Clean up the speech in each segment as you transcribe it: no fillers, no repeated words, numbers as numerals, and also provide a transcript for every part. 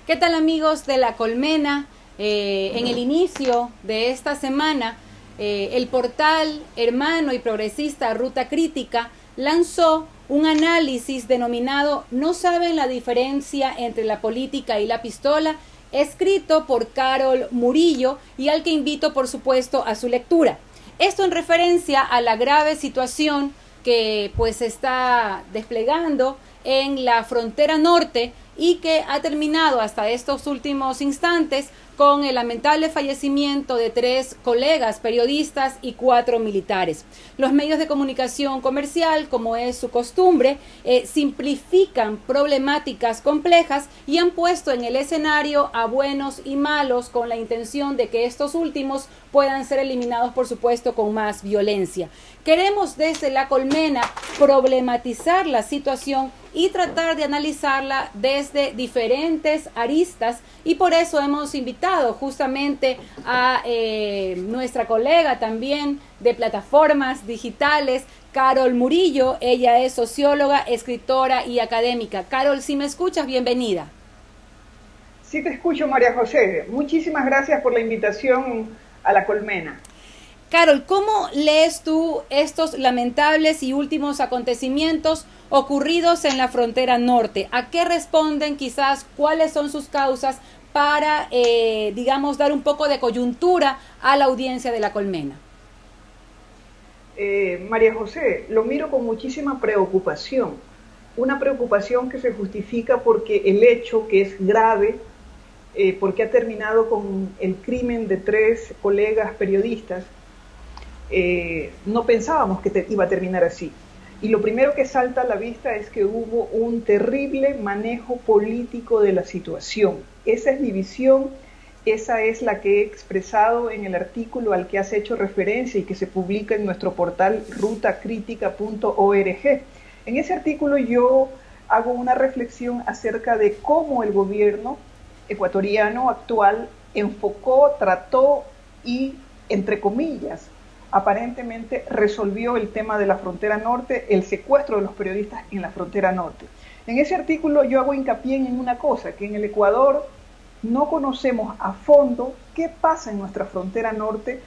¿Qué tal, amigos de La Colmena? En el inicio de esta semana, el portal hermano y progresista Ruta Crítica lanzó un análisis denominado "No saben la diferencia entre la política y la pistola", escrito por Carol Murillo y al que invito, por supuesto, a su lectura. Esto en referencia a la grave situación que pues se está desplegando en la frontera norte y que ha terminado hasta estos últimos instantes con el lamentable fallecimiento de 3 colegas periodistas y 4 militares. Los medios de comunicación comercial, como es su costumbre, simplifican problemáticas complejas y han puesto en el escenario a buenos y malos con la intención de que estos últimos puedan ser eliminados, por supuesto, con más violencia. Queremos desde La Colmena problematizar la situación y tratar de analizarla desde diferentes aristas, y por eso hemos invitado justamente a nuestra colega también de plataformas digitales, Carol Murillo. Ella es socióloga, escritora y académica. Carol, si me escuchas, bienvenida. Sí te escucho, María José. Muchísimas gracias por la invitación a La Colmena. Carol, ¿cómo lees tú estos lamentables y últimos acontecimientos ocurridos en la frontera norte? ¿A qué responden quizás? ¿Cuáles son sus causas para, digamos, dar un poco de coyuntura a la audiencia de La Colmena? María José, lo miro con muchísima preocupación. Una preocupación que se justifica porque el hecho, que es grave, porque ha terminado con el crimen de 3 colegas periodistas, no pensábamos que iba a terminar así. Y lo primero que salta a la vista es que hubo un terrible manejo político de la situación. Esa es mi visión, esa es la que he expresado en el artículo al que has hecho referencia y que se publica en nuestro portal rutacritica.org. En ese artículo yo hago una reflexión acerca de cómo el gobierno ecuatoriano actual enfocó, trató y, entre comillas, aparentemente resolvió el tema de la frontera norte, el secuestro de los periodistas en la frontera norte. En ese artículo yo hago hincapié en una cosa, que en el Ecuador no conocemos a fondo qué pasa en nuestra frontera norte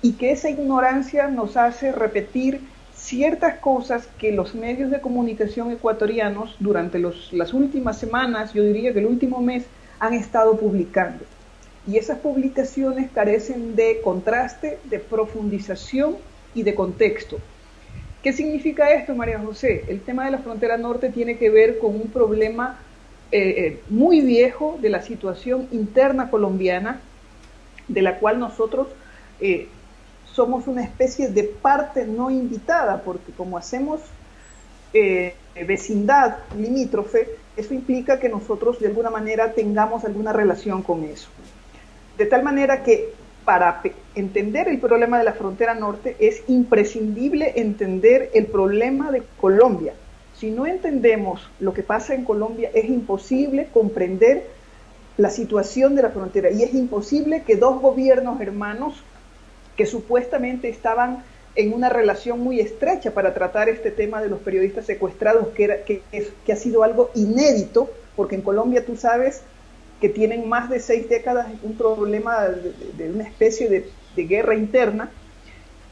y que esa ignorancia nos hace repetir ciertas cosas que los medios de comunicación ecuatorianos durante las últimas semanas, yo diría que el último mes, han estado publicando. Y esas publicaciones carecen de contraste, de profundización y de contexto. ¿Qué significa esto, María José? El tema de la frontera norte tiene que ver con un problema muy viejo de la situación interna colombiana, de la cual nosotros somos una especie de parte no invitada, porque como hacemos vecindad limítrofe, eso implica que nosotros de alguna manera tengamos alguna relación con eso. De tal manera que para entender el problema de la frontera norte es imprescindible entender el problema de Colombia. Si no entendemos lo que pasa en Colombia, es imposible comprender la situación de la frontera y es imposible que 2 gobiernos hermanos que supuestamente estaban en una relación muy estrecha para tratar este tema de los periodistas secuestrados, que ha sido algo inédito, porque en Colombia tú sabes que tienen más de 6 décadas un problema de una especie de guerra interna,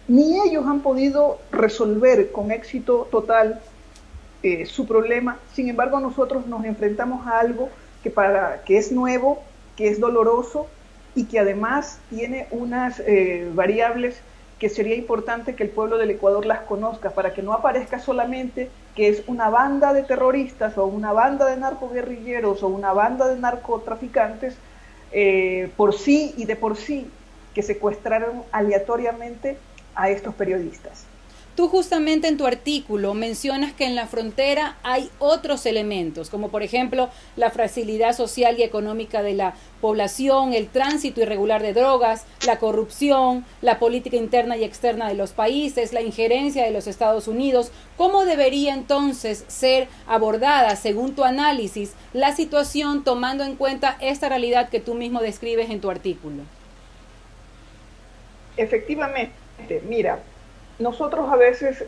ni ellos han podido resolver con éxito total su problema. Sin embargo, nosotros nos enfrentamos a algo que es nuevo, que es doloroso y que además tiene unas variables que sería importante que el pueblo del Ecuador las conozca, para que no aparezca solamente que es una banda de terroristas o una banda de narcoguerrilleros o una banda de narcotraficantes por sí y de por sí, que secuestraron aleatoriamente a estos periodistas. Tú justamente en tu artículo mencionas que en la frontera hay otros elementos, como por ejemplo la fragilidad social y económica de la población, el tránsito irregular de drogas, la corrupción, la política interna y externa de los países, la injerencia de los Estados Unidos. ¿Cómo debería entonces ser abordada, según tu análisis, la situación tomando en cuenta esta realidad que tú mismo describes en tu artículo? Efectivamente, mira, nosotros a veces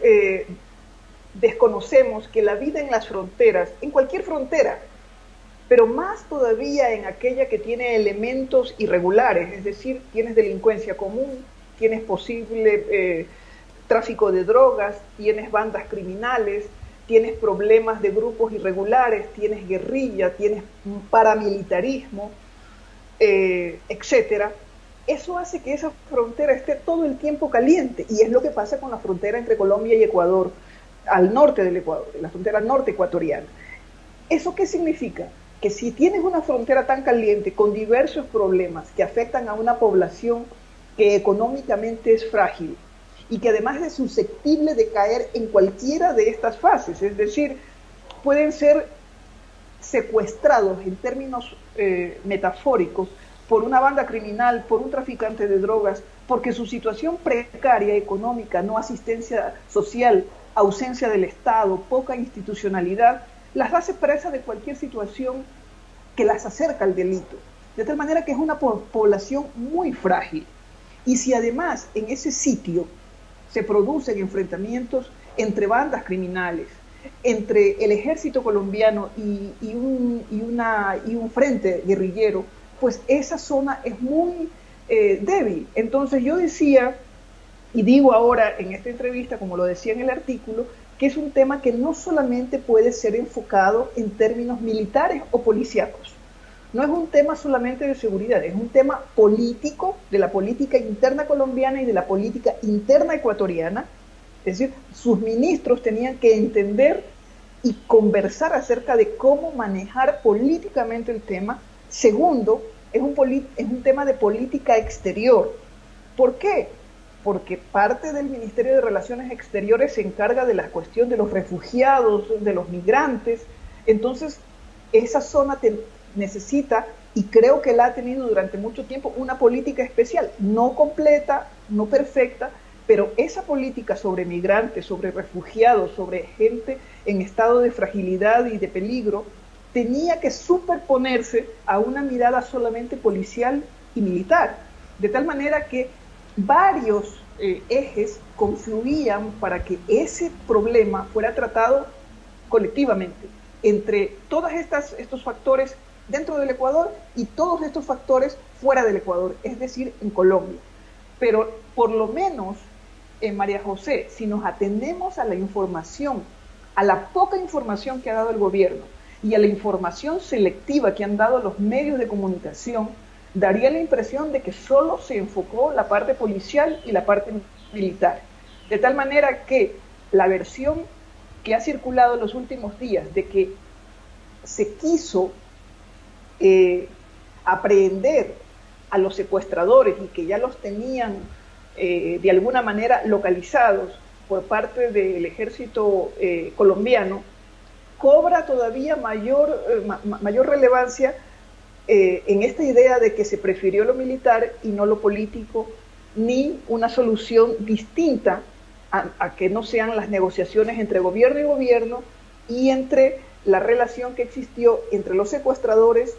desconocemos que la vida en las fronteras, en cualquier frontera, pero más todavía en aquella que tiene elementos irregulares, es decir, tienes delincuencia común, tienes posible tráfico de drogas, tienes bandas criminales, tienes problemas de grupos irregulares, tienes guerrilla, tienes paramilitarismo, etcétera. Eso hace que esa frontera esté todo el tiempo caliente, y es lo que pasa con la frontera entre Colombia y Ecuador, al norte del Ecuador, la frontera norte ecuatoriana. ¿Eso qué significa? Que si tienes una frontera tan caliente con diversos problemas que afectan a una población que económicamente es frágil y que además es susceptible de caer en cualquiera de estas fases, es decir, pueden ser secuestrados en términos metafóricos por una banda criminal, por un traficante de drogas, porque su situación precaria económica, no asistencia social, ausencia del Estado, poca institucionalidad, las hace presa de cualquier situación que las acerca al delito. De tal manera que es una población muy frágil. Y si además en ese sitio se producen enfrentamientos entre bandas criminales, entre el ejército colombiano y un frente guerrillero, pues esa zona es muy débil. Entonces yo decía, y digo ahora en esta entrevista, como lo decía en el artículo, que es un tema que no solamente puede ser enfocado en términos militares o policíacos. No es un tema solamente de seguridad, es un tema político, de la política interna colombiana y de la política interna ecuatoriana. Es decir, sus ministros tenían que entender y conversar acerca de cómo manejar políticamente el tema. Segundo, es un tema de política exterior. ¿Por qué? Porque parte del Ministerio de Relaciones Exteriores se encarga de la cuestión de los refugiados, de los migrantes. Entonces, esa zona necesita, y creo que la ha tenido durante mucho tiempo, una política especial, no completa, no perfecta, pero esa política sobre migrantes, sobre refugiados, sobre gente en estado de fragilidad y de peligro, tenía que superponerse a una mirada solamente policial y militar, de tal manera que varios ejes confluían para que ese problema fuera tratado colectivamente, entre todos estos factores dentro del Ecuador y todos estos factores fuera del Ecuador, es decir, en Colombia. Pero por lo menos, María José, si nos atendemos a la información, a la poca información que ha dado el gobierno y a la información selectiva que han dado los medios de comunicación, daría la impresión de que solo se enfocó la parte policial y la parte militar. De tal manera que la versión que ha circulado en los últimos días de que se quiso aprehender a los secuestradores y que ya los tenían de alguna manera localizados por parte del ejército colombiano, cobra todavía mayor relevancia en esta idea de que se prefirió lo militar y no lo político, ni una solución distinta a que no sean las negociaciones entre gobierno y gobierno y entre la relación que existió entre los secuestradores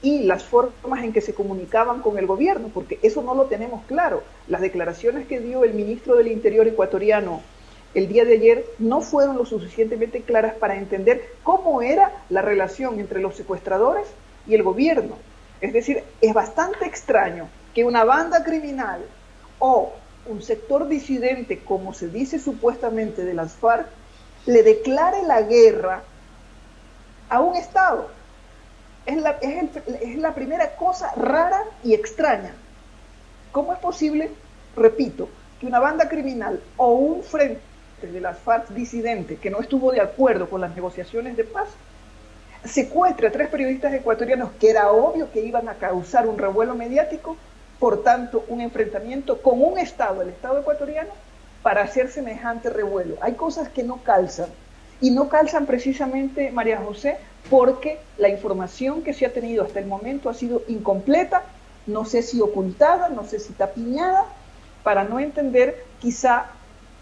y las formas en que se comunicaban con el gobierno, porque eso no lo tenemos claro. Las declaraciones que dio el ministro del Interior ecuatoriano el día de ayer no fueron lo suficientemente claras para entender cómo era la relación entre los secuestradores y el gobierno. Es decir, es bastante extraño que una banda criminal o un sector disidente, como se dice supuestamente de las FARC, le declare la guerra a un Estado. Es la primera cosa rara y extraña. ¿Cómo es posible, repito, que una banda criminal o un frente de las FARC disidente que no estuvo de acuerdo con las negociaciones de paz secuestre a 3 periodistas ecuatorianos que era obvio que iban a causar un revuelo mediático, por tanto un enfrentamiento con un Estado, el Estado ecuatoriano, para hacer semejante revuelo? Hay cosas que no calzan, y no calzan precisamente, María José, porque la información que se ha tenido hasta el momento ha sido incompleta, no sé si ocultada, no sé si tapiñada, para no entender quizá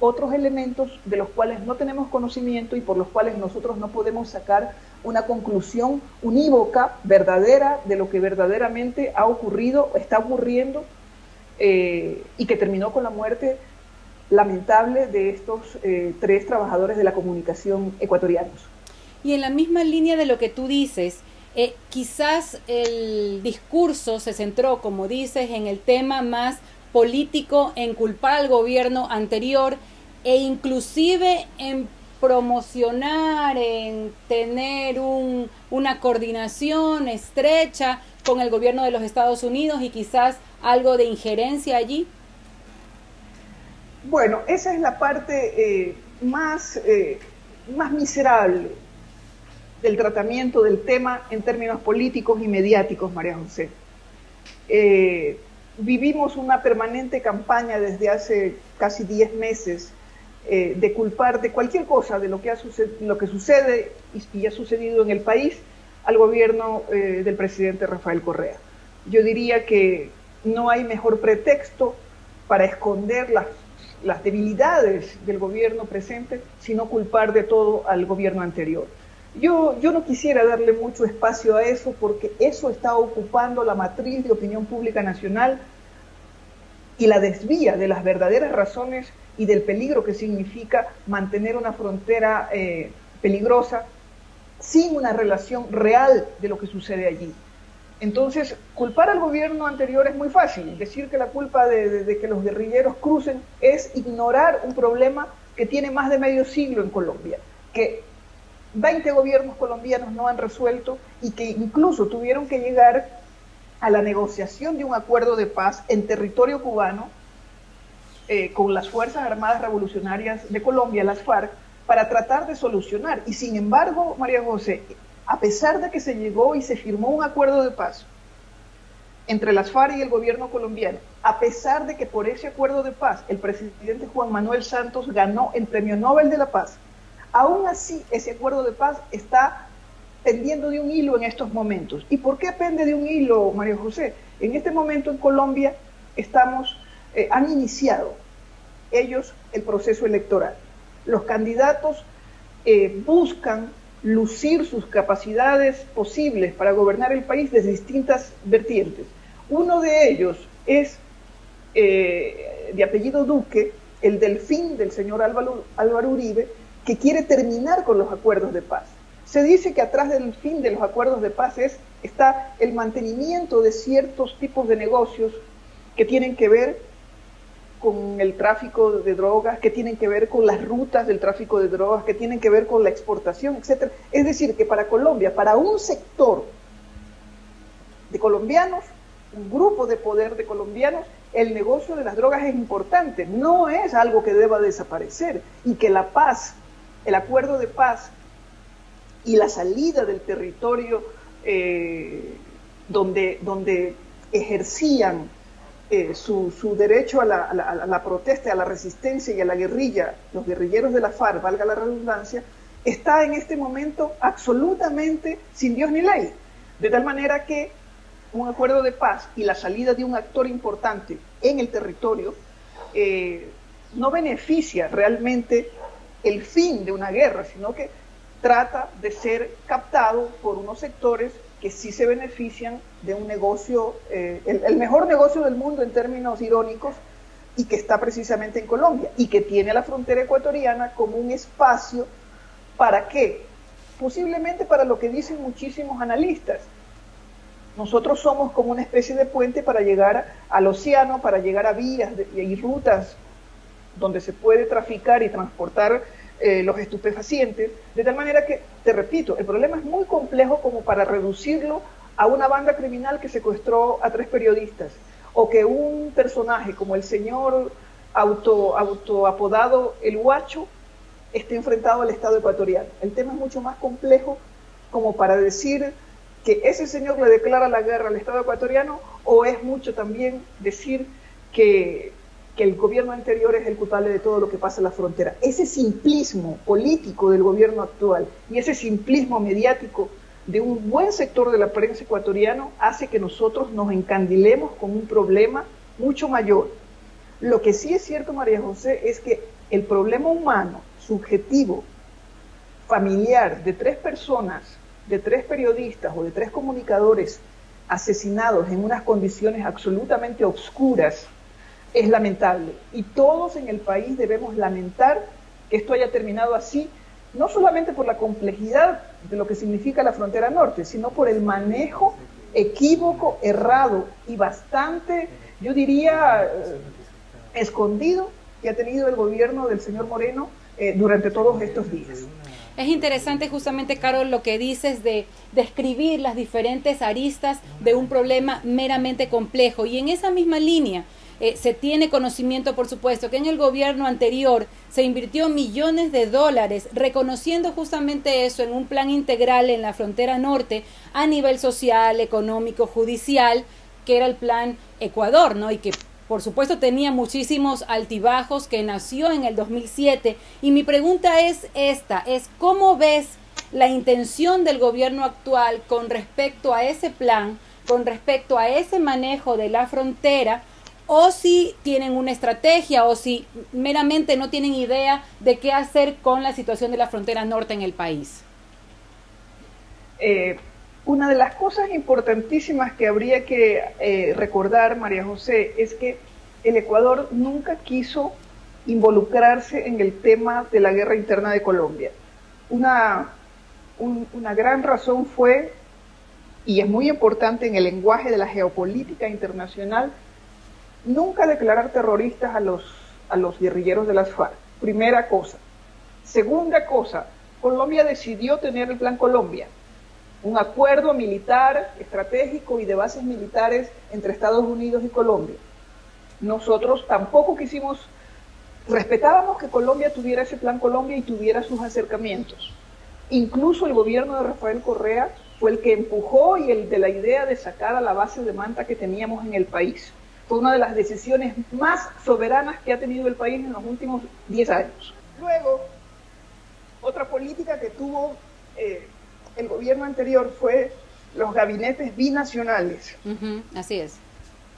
otros elementos de los cuales no tenemos conocimiento y por los cuales nosotros no podemos sacar una conclusión unívoca, verdadera, de lo que verdaderamente ha ocurrido, está ocurriendo, y que terminó con la muerte lamentable de estos 3 trabajadores de la comunicación ecuatorianos. Y en la misma línea de lo que tú dices, quizás el discurso se centró, como dices, en el tema más político, en culpar al gobierno anterior e inclusive en promocionar, en tener una coordinación estrecha con el gobierno de los Estados Unidos y quizás algo de injerencia allí. Bueno, esa es la parte más miserable del tratamiento del tema en términos políticos y mediáticos, María José. Vivimos una permanente campaña desde hace casi 10 meses de culpar de cualquier cosa de lo que sucede y ha sucedido en el país al gobierno del presidente Rafael Correa. Yo diría que no hay mejor pretexto para esconder las debilidades del gobierno presente, sino culpar de todo al gobierno anterior. Yo no quisiera darle mucho espacio a eso, porque eso está ocupando la matriz de opinión pública nacional y la desvía de las verdaderas razones y del peligro que significa mantener una frontera peligrosa sin una relación real de lo que sucede allí. Entonces, culpar al gobierno anterior es muy fácil. Decir que la culpa de que los guerrilleros crucen es ignorar un problema que tiene más de medio siglo en Colombia, que 20 gobiernos colombianos no han resuelto y que incluso tuvieron que llegar a la negociación de un acuerdo de paz en territorio cubano con las Fuerzas Armadas Revolucionarias de Colombia, las FARC, para tratar de solucionar. Y sin embargo, María José, a pesar de que se llegó y se firmó un acuerdo de paz entre las FARC y el gobierno colombiano, a pesar de que por ese acuerdo de paz el presidente Juan Manuel Santos ganó el Premio Nobel de la Paz, aún así ese acuerdo de paz está pendiendo de un hilo en estos momentos. ¿Y por qué pende de un hilo, María José? En este momento en Colombia han iniciado ellos el proceso electoral. Los candidatos buscan lucir sus capacidades posibles para gobernar el país desde distintas vertientes. Uno de ellos es de apellido Duque, el delfín del señor Álvaro Uribe, que quiere terminar con los acuerdos de paz. Se dice que atrás del fin de los acuerdos de paz está el mantenimiento de ciertos tipos de negocios que tienen que ver con el tráfico de drogas, que tienen que ver con las rutas del tráfico de drogas, que tienen que ver con la exportación, etc. Es decir, que para Colombia, para un sector de colombianos, un grupo de poder de colombianos, el negocio de las drogas es importante, no es algo que deba desaparecer, y que la paz, el acuerdo de paz y la salida del territorio donde ejercían su derecho a la protesta, a la resistencia y a la guerrilla, los guerrilleros de la FARC, valga la redundancia, está en este momento absolutamente sin Dios ni ley. De tal manera que un acuerdo de paz y la salida de un actor importante en el territorio no beneficia realmente el fin de una guerra, sino que trata de ser captado por unos sectores que sí se benefician de un negocio, el mejor negocio del mundo en términos irónicos, y que está precisamente en Colombia, y que tiene la frontera ecuatoriana como un espacio. ¿Para qué? Posiblemente para lo que dicen muchísimos analistas. Nosotros somos como una especie de puente para llegar al océano, para llegar a vías y rutas donde se puede traficar y transportar los estupefacientes, de tal manera que, te repito, el problema es muy complejo como para reducirlo a una banda criminal que secuestró a 3 periodistas, o que un personaje como el señor autoapodado El Guacho esté enfrentado al Estado ecuatoriano. El tema es mucho más complejo como para decir que ese señor le declara la guerra al Estado ecuatoriano, o es mucho también decir que el gobierno anterior es el culpable de todo lo que pasa en la frontera. Ese simplismo político del gobierno actual y ese simplismo mediático de un buen sector de la prensa ecuatoriano hace que nosotros nos encandilemos con un problema mucho mayor. Lo que sí es cierto, María José, es que el problema humano, subjetivo, familiar, de 3 personas, de 3 periodistas o de 3 comunicadores asesinados en unas condiciones absolutamente oscuras, es lamentable, y todos en el país debemos lamentar que esto haya terminado así, no solamente por la complejidad de lo que significa la frontera norte, sino por el manejo equívoco, errado y bastante, yo diría, escondido que ha tenido el gobierno del señor Moreno durante todos estos días. Es interesante justamente, Carol, lo que dices de describir las diferentes aristas de un problema meramente complejo. Y en esa misma línea se tiene conocimiento, por supuesto, que en el gobierno anterior se invirtió millones de dólares reconociendo justamente eso en un plan integral en la frontera norte a nivel social, económico, judicial, que era el plan Ecuador, ¿no? Y que por supuesto tenía muchísimos altibajos, que nació en el 2007. Y mi pregunta es esta, ¿cómo ves la intención del gobierno actual con respecto a ese plan, con respecto a ese manejo de la frontera, o si tienen una estrategia o si meramente no tienen idea de qué hacer con la situación de la frontera norte en el país? Una de las cosas importantísimas que habría que recordar, María José, es que el Ecuador nunca quiso involucrarse en el tema de la guerra interna de Colombia. Una gran razón fue, y es muy importante en el lenguaje de la geopolítica internacional, nunca declarar terroristas a los guerrilleros de las FARC. Primera cosa. Segunda cosa, Colombia decidió tener el Plan Colombia, un acuerdo militar, estratégico y de bases militares entre Estados Unidos y Colombia. Nosotros tampoco respetábamos que Colombia tuviera ese Plan Colombia y tuviera sus acercamientos. Incluso el gobierno de Rafael Correa fue el que empujó y el de la idea de sacar a la base de Manta que teníamos en el país. Fue una de las decisiones más soberanas que ha tenido el país en los últimos 10 años. Luego, otra política que tuvo el gobierno anterior fue los gabinetes binacionales. Así es.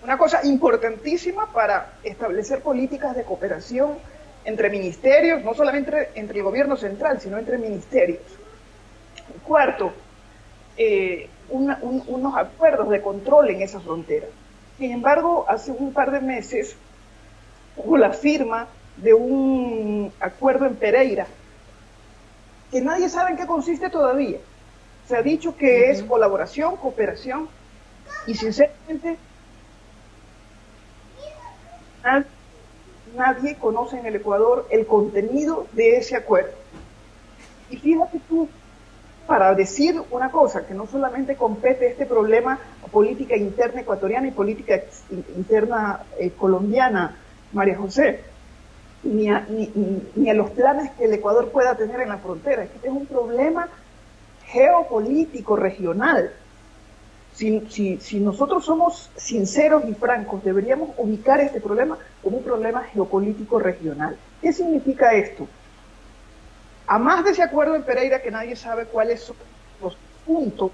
Una cosa importantísima para establecer políticas de cooperación entre ministerios, no solamente entre el gobierno central, sino entre ministerios. Cuarto, unos acuerdos de control en esa frontera. Sin embargo, hace un par de meses hubo la firma de un acuerdo en Pereira, que nadie sabe en qué consiste todavía. Se ha dicho que es colaboración, cooperación, y sinceramente nadie conoce en el Ecuador el contenido de ese acuerdo. Y fíjate tú, para decir una cosa, que no solamente compete este problema a política interna ecuatoriana y política interna colombiana, María José, ni a los planes que el Ecuador pueda tener en la frontera. Este es un problema geopolítico regional. Si nosotros somos sinceros y francos, deberíamos ubicar este problema como un problema geopolítico regional. ¿Qué significa esto? A más de ese acuerdo en Pereira, que nadie sabe cuáles son los puntos,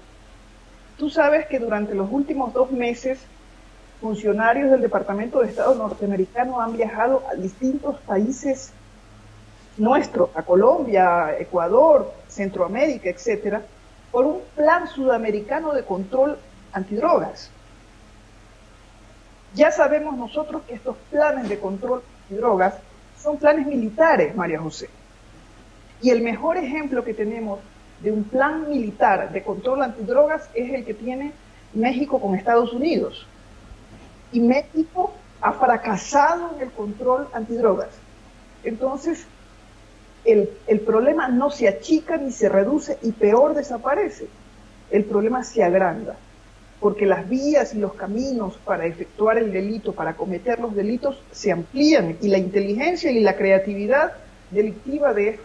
tú sabes que durante los últimos 2 meses funcionarios del Departamento de Estado norteamericano han viajado a distintos países nuestros, a Colombia, Ecuador, Centroamérica, etcétera, por un plan sudamericano de control antidrogas. Ya sabemos nosotros que estos planes de control antidrogas son planes militares, María José. Y el mejor ejemplo que tenemos de un plan militar de control antidrogas es el que tiene México con Estados Unidos. Y México ha fracasado en el control antidrogas. Entonces, el problema no se achica ni se reduce y peor desaparece. El problema se agranda, porque las vías y los caminos para efectuar el delito, para cometer los delitos, se amplían y la inteligencia y la creatividad delictiva de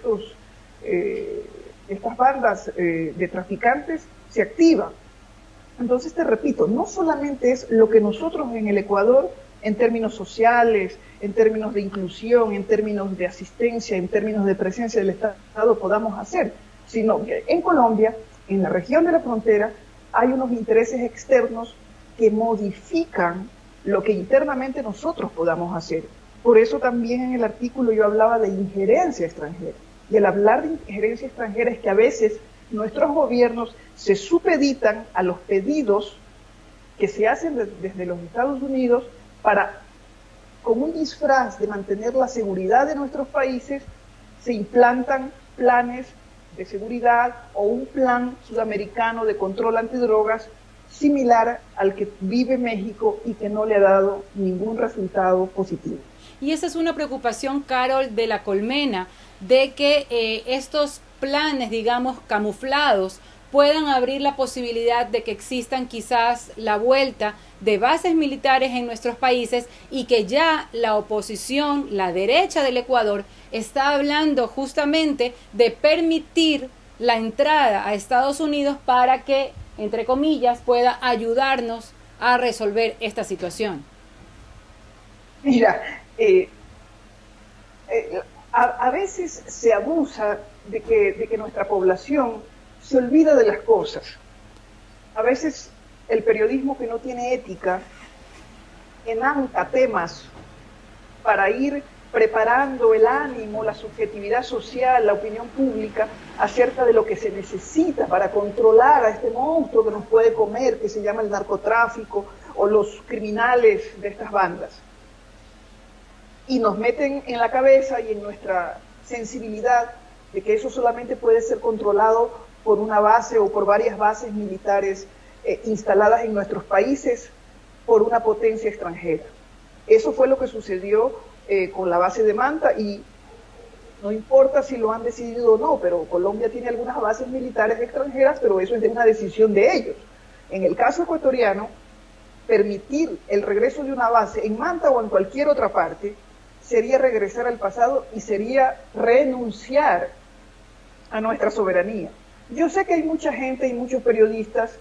estas bandas de traficantes se activa. Entonces te repito, no solamente es lo que nosotros en el Ecuador, en términos sociales, en términos de inclusión, en términos de asistencia, en términos de presencia del Estado podamos hacer, sino que en Colombia, en la región de la frontera, hay unos intereses externos que modifican lo que internamente nosotros podamos hacer. Por eso también en el artículo yo hablaba de injerencia extranjera. Y al hablar de injerencia extranjera es que a veces nuestros gobiernos se supeditan a los pedidos que se hacen desde los Estados Unidos para, con un disfraz de mantener la seguridad de nuestros países, se implantan planes de seguridad o un plan sudamericano de control antidrogas similar al que vive México y que no le ha dado ningún resultado positivo. Y esa es una preocupación, Carol, de la Colmena, de que estos planes, digamos, camuflados, puedan abrir la posibilidad de que existan quizás la vuelta de bases militares en nuestros países y que ya la oposición, la derecha del Ecuador, está hablando justamente de permitir la entrada a Estados Unidos para que, entre comillas, pueda ayudarnos a resolver esta situación. Mira, a veces se abusa de que nuestra población se olvida de las cosas. A veces el periodismo que no tiene ética enanca temas para ir preparando el ánimo, la subjetividad social, la opinión pública acerca de lo que se necesita para controlar a este monstruo que nos puede comer, que se llama el narcotráfico o los criminales de estas bandas. Y nos meten en la cabeza y en nuestra sensibilidad de que eso solamente puede ser controlado por una base o por varias bases militares instaladas en nuestros países por una potencia extranjera. Eso fue lo que sucedió con la base de Manta y no importa si lo han decidido o no, pero Colombia tiene algunas bases militares extranjeras, pero eso es de una decisión de ellos. En el caso ecuatoriano, permitir el regreso de una base en Manta o en cualquier otra parte sería regresar al pasado y sería renunciar a nuestra soberanía. Yo sé que hay mucha gente y muchos periodistas,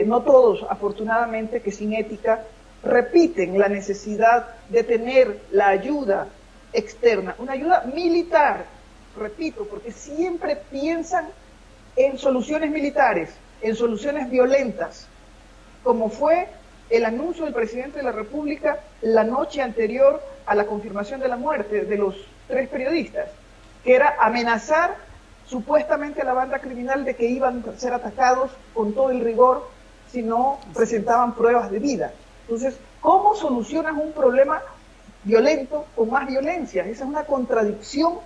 no todos afortunadamente, que sin ética repiten la necesidad de tener la ayuda externa, una ayuda militar, repito, porque siempre piensan en soluciones militares, en soluciones violentas, como fue el anuncio del presidente de la República la noche anterior a la confirmación de la muerte de los 3 periodistas, que era amenazar supuestamente a la banda criminal de que iban a ser atacados con todo el rigor si no presentaban pruebas de vida. Entonces, ¿cómo solucionas un problema violento con más violencia? Esa es una contradicción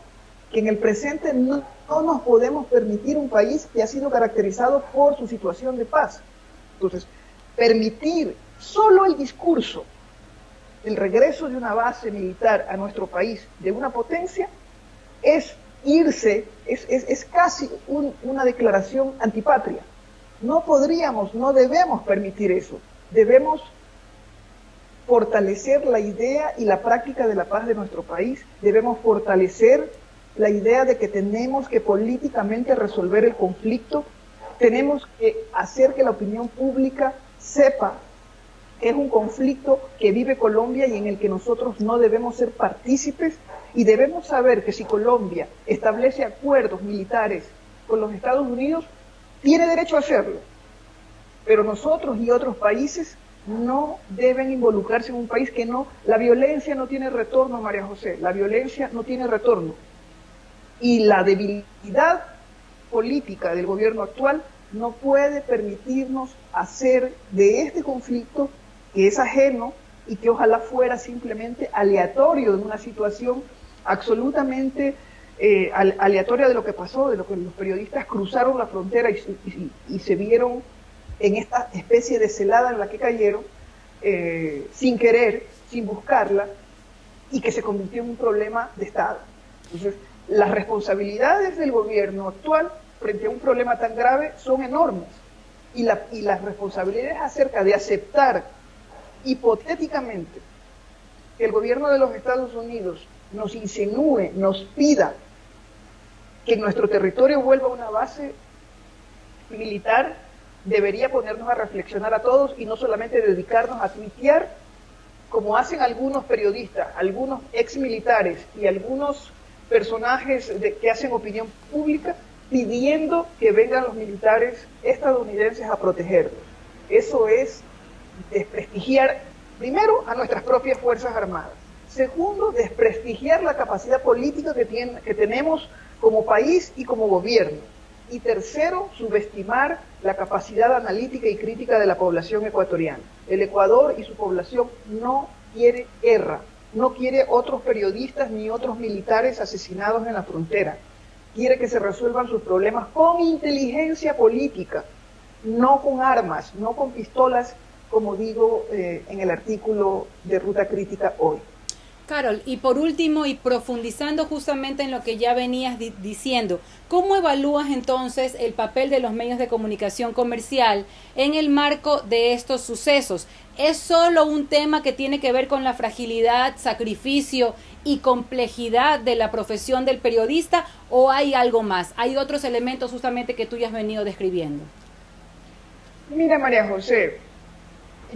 que en el presente no nos podemos permitir un país que ha sido caracterizado por su situación de paz. Entonces, permitir solo el discurso del regreso de una base militar a nuestro país de una potencia es irse, es casi una declaración antipatria. No podríamos, no debemos permitir eso. Debemos fortalecer la idea y la práctica de la paz de nuestro país. Debemos fortalecer la idea de que tenemos que políticamente resolver el conflicto. Tenemos que hacer que la opinión pública sepa que es un conflicto que vive Colombia y en el que nosotros no debemos ser partícipes, y debemos saber que si Colombia establece acuerdos militares con los Estados Unidos, tiene derecho a hacerlo, pero nosotros y otros países no deben involucrarse en un país que no, la violencia no tiene retorno, María José, la violencia no tiene retorno, y la debilidad política del gobierno actual no puede permitirnos hacer de este conflicto, que es ajeno y que ojalá fuera simplemente aleatorio de una situación absolutamente aleatoria de lo que pasó, de lo que los periodistas cruzaron la frontera y se vieron en esta especie de celada en la que cayeron, sin querer, sin buscarla, y que se convirtió en un problema de Estado. Entonces, las responsabilidades del gobierno actual frente a un problema tan grave son enormes, y las responsabilidades acerca de aceptar hipotéticamente que el gobierno de los Estados Unidos nos insinúe, nos pida que en nuestro territorio vuelva una base militar, debería ponernos a reflexionar a todos y no solamente dedicarnos a tuitear, como hacen algunos periodistas, algunos exmilitares y algunos personajes que hacen opinión pública, pidiendo que vengan los militares estadounidenses a protegerlos. Eso es desprestigiar, primero, a nuestras propias Fuerzas Armadas. Segundo, desprestigiar la capacidad política que tenemos como país y como gobierno. Y tercero, subestimar la capacidad analítica y crítica de la población ecuatoriana. El Ecuador y su población no quiere guerra, no quiere otros periodistas ni otros militares asesinados en la frontera. quiere que se resuelvan sus problemas con inteligencia política, no con armas, no con pistolas, como digo en el artículo de Ruta Crítica hoy. Carol, y por último, y profundizando justamente en lo que ya venías diciendo, ¿cómo evalúas entonces el papel de los medios de comunicación comercial en el marco de estos sucesos? ¿Es solo un tema que tiene que ver con la fragilidad, sacrificio y complejidad de la profesión del periodista, o hay algo más? ¿Hay otros elementos justamente que tú ya has venido describiendo? Mira, María José,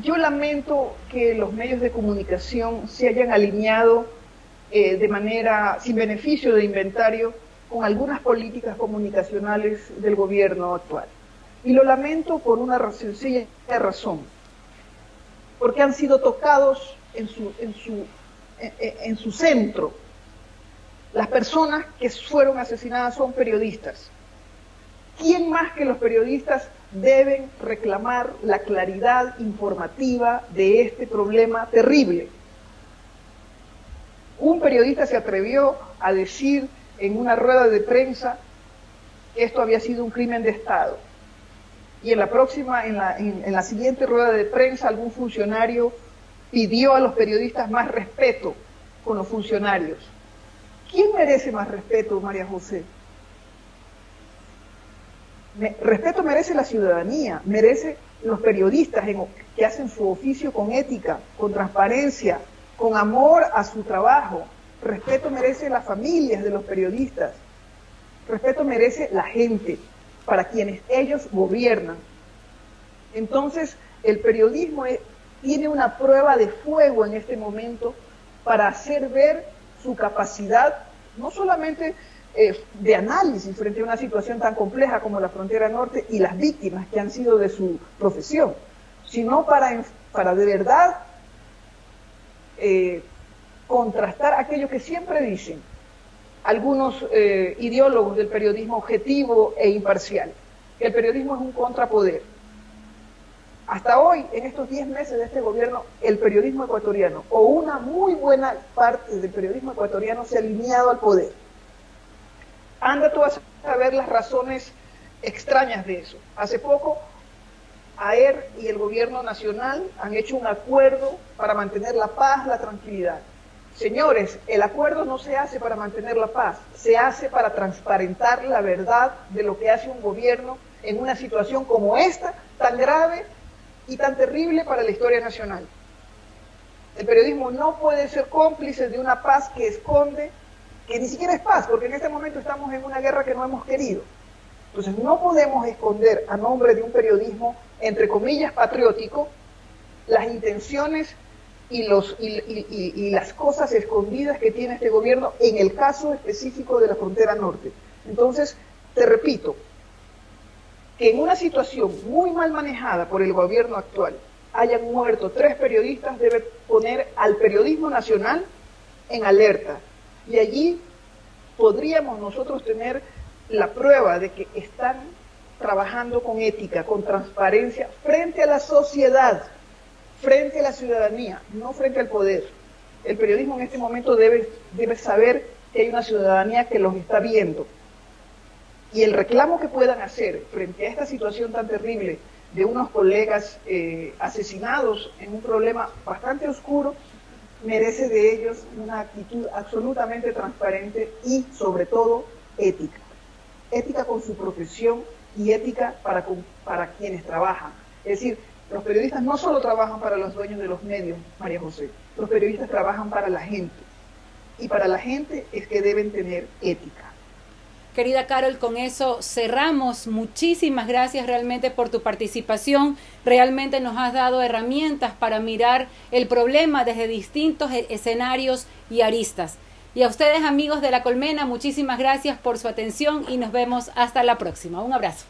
yo lamento que los medios de comunicación se hayan alineado de manera sin beneficio de inventario con algunas políticas comunicacionales del gobierno actual. Y lo lamento por una sencilla razón, porque han sido tocados en su centro. Las personas que fueron asesinadas son periodistas. ¿Quién más que los periodistas deben reclamar la claridad informativa de este problema terrible? Un periodista se atrevió a decir en una rueda de prensa que esto había sido un crimen de Estado. Y en la siguiente rueda de prensa, algún funcionario pidió a los periodistas más respeto con los funcionarios. ¿Quién merece más respeto, María José? Respeto merece la ciudadanía, merece los periodistas que hacen su oficio con ética, con transparencia, con amor a su trabajo. Respeto merece las familias de los periodistas. Respeto merece la gente para quienes ellos gobiernan. Entonces, el periodismo tiene una prueba de fuego en este momento para hacer ver su capacidad, no solamente de análisis frente a una situación tan compleja como la frontera norte y las víctimas que han sido de su profesión, sino para de verdad contrastar aquello que siempre dicen algunos ideólogos del periodismo objetivo e imparcial, que el periodismo es un contrapoder. Hasta hoy, en estos 10 meses de este gobierno, el periodismo ecuatoriano, o una muy buena parte del periodismo ecuatoriano, se ha alineado al poder. Anda tú a saber las razones extrañas de eso. Hace poco, AER y el gobierno nacional han hecho un acuerdo para mantener la paz, la tranquilidad. Señores, el acuerdo no se hace para mantener la paz, se hace para transparentar la verdad de lo que hace un gobierno en una situación como esta, tan grave y tan terrible para la historia nacional. El periodismo no puede ser cómplice de una paz que esconde, que ni siquiera es paz, porque en este momento estamos en una guerra que no hemos querido. Entonces no podemos esconder a nombre de un periodismo, entre comillas, patriótico, las intenciones y las cosas escondidas que tiene este gobierno en el caso específico de la frontera norte. Entonces, te repito, que en una situación muy mal manejada por el gobierno actual hayan muerto 3 periodistas debe poner al periodismo nacional en alerta. Y allí podríamos nosotros tener la prueba de que están trabajando con ética, con transparencia, frente a la sociedad, frente a la ciudadanía, no frente al poder. El periodismo en este momento debe saber que hay una ciudadanía que los está viendo. Y el reclamo que puedan hacer frente a esta situación tan terrible de unos colegas asesinados en un problema bastante oscuro, merece de ellos una actitud absolutamente transparente y, sobre todo, ética. Ética con su profesión y ética para quienes trabajan. Es decir, los periodistas no solo trabajan para los dueños de los medios, María José, los periodistas trabajan para la gente. Y para la gente es que deben tener ética. Querida Carol, con eso cerramos. Muchísimas gracias realmente por tu participación. Realmente nos has dado herramientas para mirar el problema desde distintos escenarios y aristas. Y a ustedes, amigos de La Colmena, muchísimas gracias por su atención y nos vemos hasta la próxima. Un abrazo.